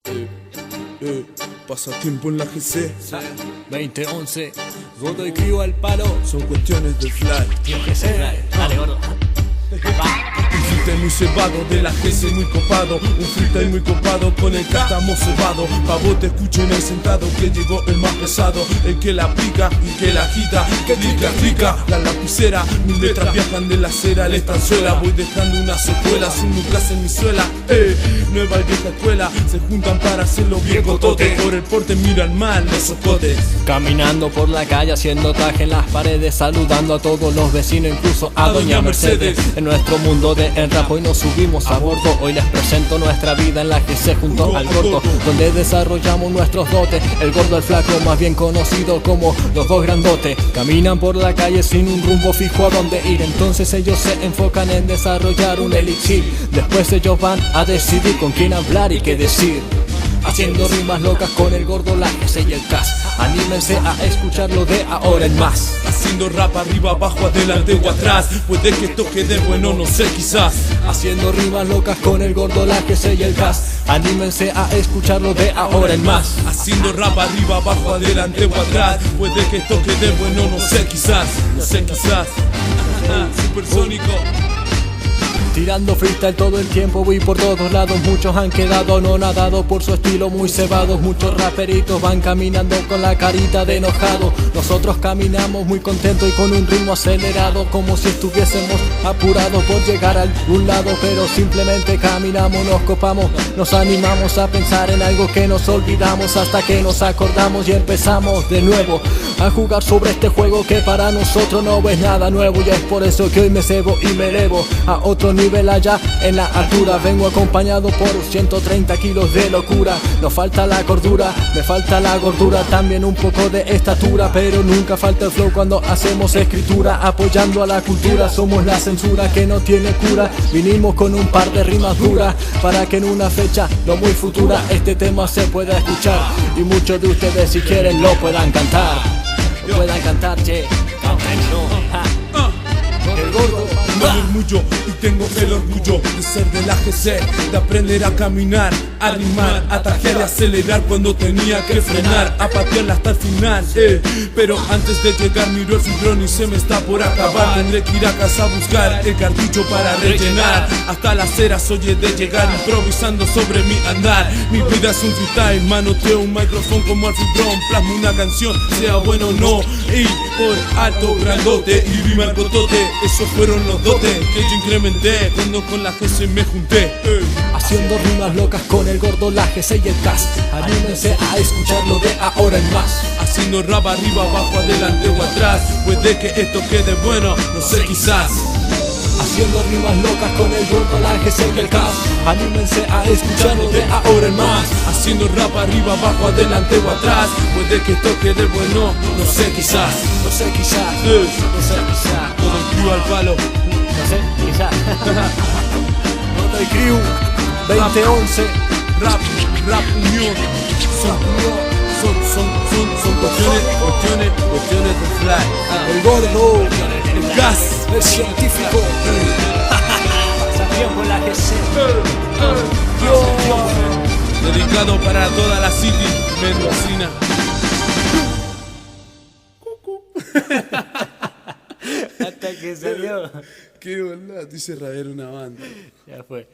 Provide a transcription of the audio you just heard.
Eh, Pasatiempo en la GC. 2011, Gordo y Crio al palo. Son cuestiones de fly. Tío GC, dale gordo. Un freestyle muy cebado, de la GC muy copado. Un freestyle muy copado, con el que estamos cebado. Pa' vos te escuchen ahí sentado, que llegó el más pesado. El que la pica y que la agita, que clica, la lapicera. Mis letras viajan de la acera a la estanzuela. Voy dejando una secuela, sin Lucas en mi suela. Nueva y vieja escuela, se juntan para hacerlo bien cotote. Por el porte miran mal los ocotes. Caminando por la calle haciendo traje en las paredes, saludando a todos los vecinos, incluso a doña Mercedes. En nuestro mundo de rap hoy nos subimos a bordo. Hoy les presento nuestra vida en la GC junto al gordo, donde desarrollamos nuestros dotes. El gordo, el flaco, más bien conocido como los dos grandotes. Caminan por la calle sin un rumbo fijo a dónde ir. Entonces ellos se enfocan en desarrollar un elixir. Después ellos van a decidir con quién hablar y qué decir. Haciendo rimas locas con el gordo, la GC y el CAS. Anímense a escucharlo de ahora en más. Haciendo rap arriba, abajo, adelante o atrás. Puede que esto quede bueno, no sé, quizás. Haciendo rimas locas con el gordo, la GC y el CAS. Anímense a escucharlo de ahora en más. Haciendo rap arriba, abajo, adelante o atrás. Puede que esto quede bueno, no sé, quizás. No sé, quizás. Supersónico. Tirando freestyle todo el tiempo, voy por todos lados. Muchos han quedado anonadados por su estilo muy cebados. Muchos raperitos van caminando con la carita de enojado. Nosotros caminamos muy contentos y con un ritmo acelerado, como si estuviésemos apurados por llegar a algún lado. Pero simplemente caminamos, nos copamos, nos animamos a pensar en algo que nos olvidamos, hasta que nos acordamos y empezamos de nuevo a jugar sobre este juego que para nosotros no es nada nuevo. Y es por eso que hoy me cebo y me elevo a otro nivel allá en la altura. Vengo acompañado por 130 kilos de locura. Nos falta la cordura, me falta la gordura, también un poco de estatura, pero nunca falta el flow cuando hacemos escritura. Apoyando a la cultura, somos la censura que no tiene cura. Vinimos con un par de rimas duras para que en una fecha no muy futura este tema se pueda escuchar y muchos de ustedes si quieren lo puedan cantar. Lo puedan cantar, che. El gordo me murmullo y tengo el orgullo de ser de la GC, de aprender a caminar, a rimar, a tajear y acelerar cuando tenía que frenar, a patearla hasta el final, Pero antes de llegar miro el fibrón y se me está por acabar. Tendré que ir a casa a buscar el cartucho para rellenar. Hasta las ceras oye de llegar, improvisando sobre mi andar. Mi vida es un freestyle, manoteo un micrófono como al fibrón. Plasmo una canción, sea bueno o no, y por alto, grandote y rima cotote. Esos fueron los dotes que yo incrementé cuando con la GC me junté. Haciendo rimas locas con el gordo, la GC y el CAS. Anímense a escucharlo de ahora en más. Haciendo rap arriba, abajo, adelante o atrás. Puede que esto quede bueno, no sé, quizás. Haciendo rimas locas con el gordo, la GC y el CAS. Anímense a escucharlo de ahora en más. Haciendo rap arriba, abajo, adelante o atrás. Puede que esto quede bueno, no sé, quizás. No sé, quizás. No sé, quizás. Todo el crew al palo. No sé, quizás. Gordo y Crew 2011. Rap unión. Son cuestiones de fly. El gordo, El gas, el científico. Pasatiempo en la GC. Dedicado para toda la city mendocina. Hasta que salió. Qué bola, dice Raver una banda. Ya fue.